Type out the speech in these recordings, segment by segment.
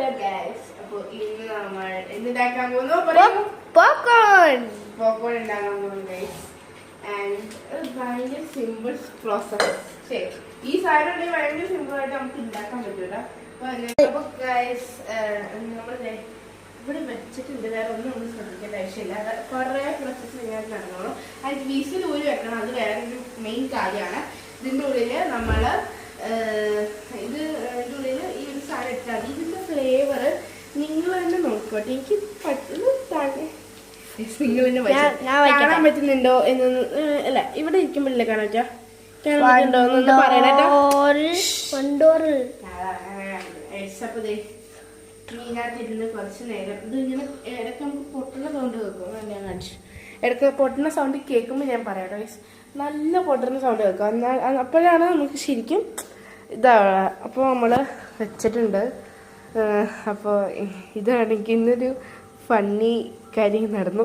Hello guys. അപ്പോൾ ഇന്ന് നമ്മൾ എന്തുണ്ടാക്കാൻ പോകുന്നു? പോപ്കോൺ ഉണ്ടാക്കാൻ പോകുന്നു ഗൈസ്. ആൻഡ് ഭയങ്കര സിമ്പിൾ പ്രോസസ്. ഈ സാധനം ഉണ്ടെങ്കിൽ ഭയങ്കര സിമ്പിൾ ആയിട്ട് നമുക്ക് ഉണ്ടാക്കാൻ പറ്റൂല. അപ്പൊ ഗൈസ് നമ്മൾ ഇവിടെ വെച്ചിട്ടുണ്ട്. വേറെ ഒന്നും നമ്മൾ ശ്രദ്ധിക്കേണ്ട ആവശ്യമില്ല. കുറേ പ്രോസസ്സ് ഞാൻ നടന്നോളൂ. ആൻഡ് വീസിൽ ഊരി വെക്കണം. അത് വേറൊരു മെയിൻ കാര്യമാണ്. ഇതിൻ്റെ ഉള്ളിൽ നമ്മൾ ഇതിൻ്റെ ഉള്ളിൽ ഈ ഒരു സാധനം ഇട്ടാൽ മതി. ഇതിൻ്റെ ഫ്ലേവർ നിങ്ങൾ തന്നെ നോക്കട്ടെ. എനിക്ക് നിങ്ങൾ തന്നെ കാണാൻ പറ്റുന്നുണ്ടോ എന്ന് അല്ല, ഇവിടെ ഇരിക്കുമ്പോഴല്ലേ കാണാൻ പറ്റാ? കാണാൻ പറ്റുന്നുണ്ടോ എന്നൊന്ന് പറയണേട്ടോ. ഇതിനകത്തിരുന്ന് കുറച്ച് നേരം ഇത് ഇങ്ങനെ ഇടയ്ക്ക് നമുക്ക് പൊട്ടുന്ന സൗണ്ട് കേൾക്കും. ഞാൻ കാണിച്ചു. ഇടയ്ക്ക് പൊട്ടുന്ന സൗണ്ട് കേൾക്കുമ്പോൾ ഞാൻ പറയാം ഗൈസ്. നല്ല പൊട്ടുന്ന സൗണ്ട് കേൾക്കും. എന്നാൽ അപ്പോഴാണ് നമുക്ക് ശരിക്കും ഇതാവുക. അപ്പോൾ നമ്മൾ വെച്ചിട്ടുണ്ട്. അപ്പോൾ ഇതാണെങ്കിൽ ഇന്നൊരു ഫണ്ണി കാര്യം നടന്നു.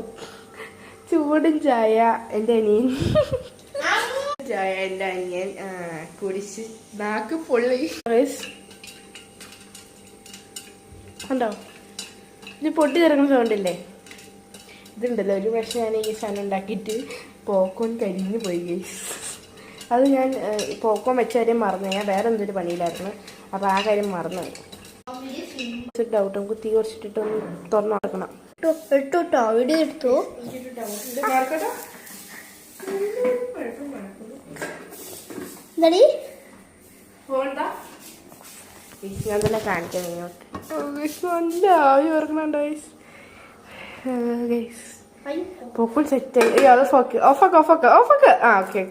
ചൂടും ചായ എൻ്റെ അനിയൻ കുടിച്ച് നാക്ക് പൊള്ളി. കണ്ടോ, ഇത് പൊട്ടി തിറങ്ങുന്ന സൗണ്ടില്ലേ? ഇതുണ്ടല്ലോ, ഒരു പക്ഷേ ഞാൻ ഈ സാധനം ഉണ്ടാക്കിയിട്ട് പോക്കോൺ കരിഞ്ഞു പോയി ഗൈസ്. അത് ഞാൻ പോക്കോൺ വെച്ച കാര്യം മറന്നു. ഞാൻ വേറെ എന്തൊരു പണിയിലായിരുന്നു. അപ്പോൾ ആ കാര്യം മറന്നു. ഡൗട്ട്, നമുക്ക് തീ കുറച്ചിട്ടിട്ട് ഒന്ന് തുറന്നു നടക്കണം. എടുത്തോട്ടോ, വീഡിയോ എടുത്തു. ഞാൻ തന്നെ കാണിക്കാം ഇങ്ങോട്ട്. നല്ല ആവി ഓർക്കണുണ്ടോ ഗൈസ്? പോക്കോൺ സെറ്റ് ആയി. അത് ഓഫാക്ക്. ആ ഓക്കെ.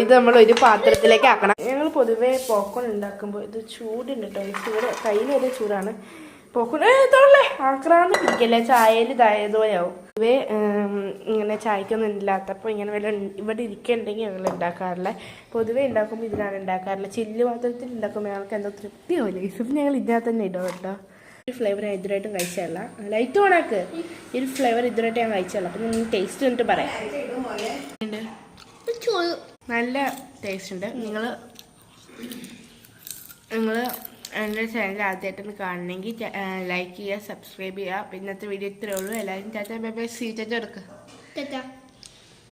ഇത് നമ്മൾ ഒരു പാത്രത്തിലേക്ക് ആക്കണം. ഞങ്ങൾ പൊതുവേ പോക്കോൺ ഉണ്ടാക്കുമ്പോൾ ഇത് ചൂടുണ്ട് കേട്ടോ. ചൂട് കയ്യിൽ വരെ ചൂടാണ്. പോക്കോൺ തോളേ ആക്രാന്ന് പിടിക്കല്ലേ, ചായയിൽ ഇതായതുപോലെയാവും. പൊതുവേ ഇങ്ങനെ ചായക്കൊന്നും ഇല്ലാത്തപ്പോൾ ഇങ്ങനെ വല്ല ഇവിടെ ഇരിക്കുന്നുണ്ടെങ്കിൽ ഞങ്ങൾ ഉണ്ടാക്കാറില്ല. പൊതുവേ ഉണ്ടാക്കുമ്പോൾ ഇതിനാണ് ഉണ്ടാക്കാറില്ല. ചില്ല് പാത്രത്തിൽ ഉണ്ടാക്കുമ്പോൾ ഞങ്ങൾക്ക് എന്തോ തൃപ്തിയാവില്ല. ഇപ്പം ഞങ്ങൾ ഇതിനകത്ത് തന്നെ ഇടും കേട്ടോ. ഈ ഫ്ലേവർ ഞാൻ ഇതുവരായിട്ടും കഴിച്ചല്ല. ലൈറ്റ് ഓണാക്ക്. ഈ ഫ്ലേവർ ഇതുവരായിട്ട് ഞാൻ കഴിച്ചല്ല. അപ്പം ഞാൻ ടേസ്റ്റ് കണ്ടിട്ട് പറയാം. നല്ല ടേസ്റ്റ് ഉണ്ട്. നിങ്ങൾ എൻ്റെ ചാനൽ ആദ്യമായിട്ടൊന്ന് കാണണമെങ്കിൽ ലൈക്ക് ചെയ്യുക, സബ്സ്ക്രൈബ് ചെയ്യുക. ഇന്നത്തെ വീഡിയോ ഇത്രയേ ഉള്ളൂ. എല്ലാവരും ടാറ്റാ ബൈ ബൈ. സീ ടാറ്റ എടുക്കുക.